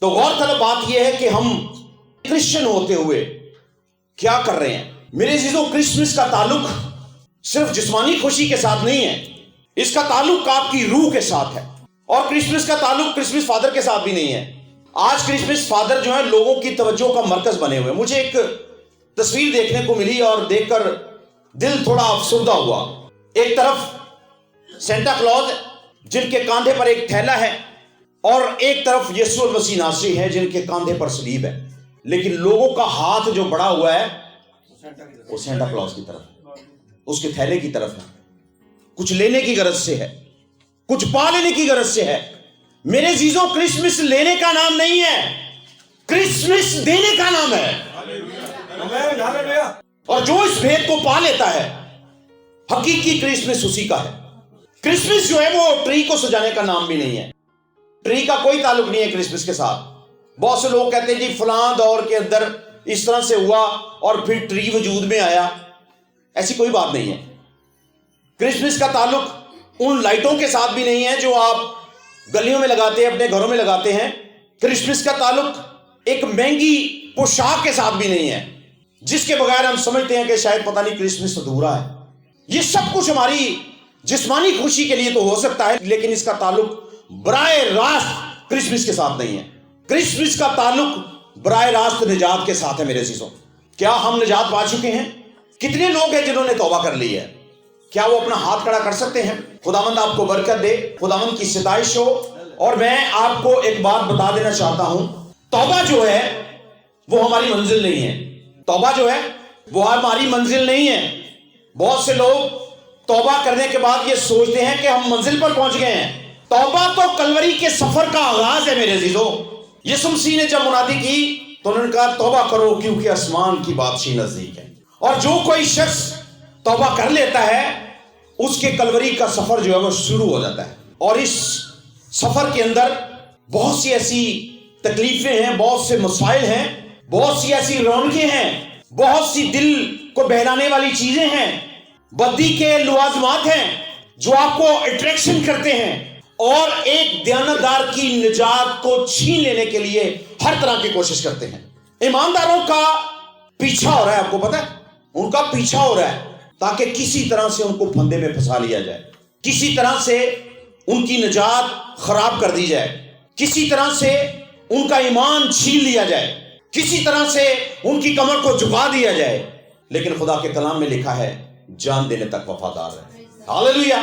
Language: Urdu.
تو غور طلب بات یہ ہے کہ ہم کرسچن ہوتے ہوئے کیا کر رہے ہیں؟ میرے عزیزوں، کرسمس کا تعلق صرف جسمانی خوشی کے ساتھ نہیں ہے، اس کا تعلق آپ کی روح کے ساتھ ہے. اور کرسمس کا تعلق کرسمس فادر کے ساتھ بھی نہیں ہے. آج کرسمس فادر جو ہے لوگوں کی توجہ کا مرکز بنے ہوئے. مجھے ایک تصویر دیکھنے کو ملی اور دیکھ کر دل تھوڑا افسردہ ہوا. ایک طرف سینٹا کلوز جن کے کاندھے پر ایک تھیلا ہے، اور ایک طرف یسوع المسیح ناصری ہے جن کے کاندھے پر صلیب ہے. لیکن لوگوں کا ہاتھ جو بڑا ہوا ہے وہ سینٹا کلوز کی طرف ہے، اس کے تھیلے کی طرف ہے. کچھ لینے کی غرض سے ہے، کچھ پا لینے کی غرض سے ہے. میرے عزیزوں، کرسمس لینے کا نام نہیں ہے، کرسمس دینے کا نام ہے. اور جو اس بھید کو پا لیتا ہے، حقیقی کرسمس اسی کا ہے. کرسمس جو ہے وہ ٹری کو سجانے کا نام بھی نہیں ہے. ٹری کا کوئی تعلق نہیں ہے کرسمس کے ساتھ. بہت سے لوگ کہتے ہیں جی فلاں دور کے اندر اس طرح سے ہوا اور پھر ٹری وجود میں آیا. ایسی کوئی بات نہیں ہے. کرسمس کا تعلق ان لائٹوں کے ساتھ بھی نہیں ہے جو آپ گلیوں میں لگاتے ہیں، اپنے گھروں میں لگاتے ہیں. کرسمس کا تعلق ایک مہنگی پوشاک کے ساتھ بھی نہیں ہے جس کے بغیر ہم سمجھتے ہیں کہ شاید پتہ نہیں کرسمس ادھورا ہے. یہ سب کچھ ہماری جسمانی خوشی کے لیے تو ہو سکتا ہے، لیکن اس کا تعلق براہ راست کرسمس کے ساتھ نہیں ہے. کرسمس کا تعلق براہ راست نجات کے ساتھ ہے. میرے عزیزوں، کیا ہم نجات پا چکے ہیں؟ کتنے لوگ ہیں جنہوں نے توبہ کر لی ہے؟ کیا وہ اپنا ہاتھ کھڑا کر سکتے ہیں؟ خداوند آپ کو برکت دے، خداوند کی ستائش ہو. اور میں آپ کو ایک بات بتا دینا چاہتا ہوں، توبہ جو ہے وہ ہماری منزل نہیں ہے. توبہ جو ہے وہ ہماری منزل نہیں ہے. بہت سے لوگ توبہ کرنے کے بعد یہ سوچتے ہیں کہ ہم منزل پر پہنچ گئے ہیں. توبہ تو کلوری کے سفر کا آغاز ہے. میرے عزیزوں، یسوع مسیح نے جب منادی کی تو انہوں نے کہا توبہ کرو کیونکہ آسمان کی بادشاہی نزدیک ہے. اور جو کوئی شخص توبہ کر لیتا ہے اس کے کلوری کا سفر جو ہے وہ شروع ہو جاتا ہے. اور اس سفر کے اندر بہت سی ایسی تکلیفیں ہیں، بہت سے مسائل ہیں، بہت سی ایسی رونقیں ہیں، بہت سی دل کو بہلانے والی چیزیں ہیں، بدی کے لوازمات ہیں جو آپ کو اٹریکشن کرتے ہیں اور ایک دیانتدار کی نجات کو چھین لینے کے لیے ہر طرح کی کوشش کرتے ہیں. ایمانداروں کا پیچھا ہو رہا ہے، آپ کو پتہ ہے؟ ان کا پیچھا ہو رہا ہے تاکہ کسی طرح سے ان کو پھندے میں پھنسا لیا جائے، کسی طرح سے ان کی نجات خراب کر دی جائے، کسی طرح سے ان کا ایمان چھین لیا جائے، کسی طرح سے ان کی کمر کو جھکا دیا جائے. لیکن خدا کے کلام میں لکھا ہے جان دینے تک وفادار ہے. ہاللیلویہ.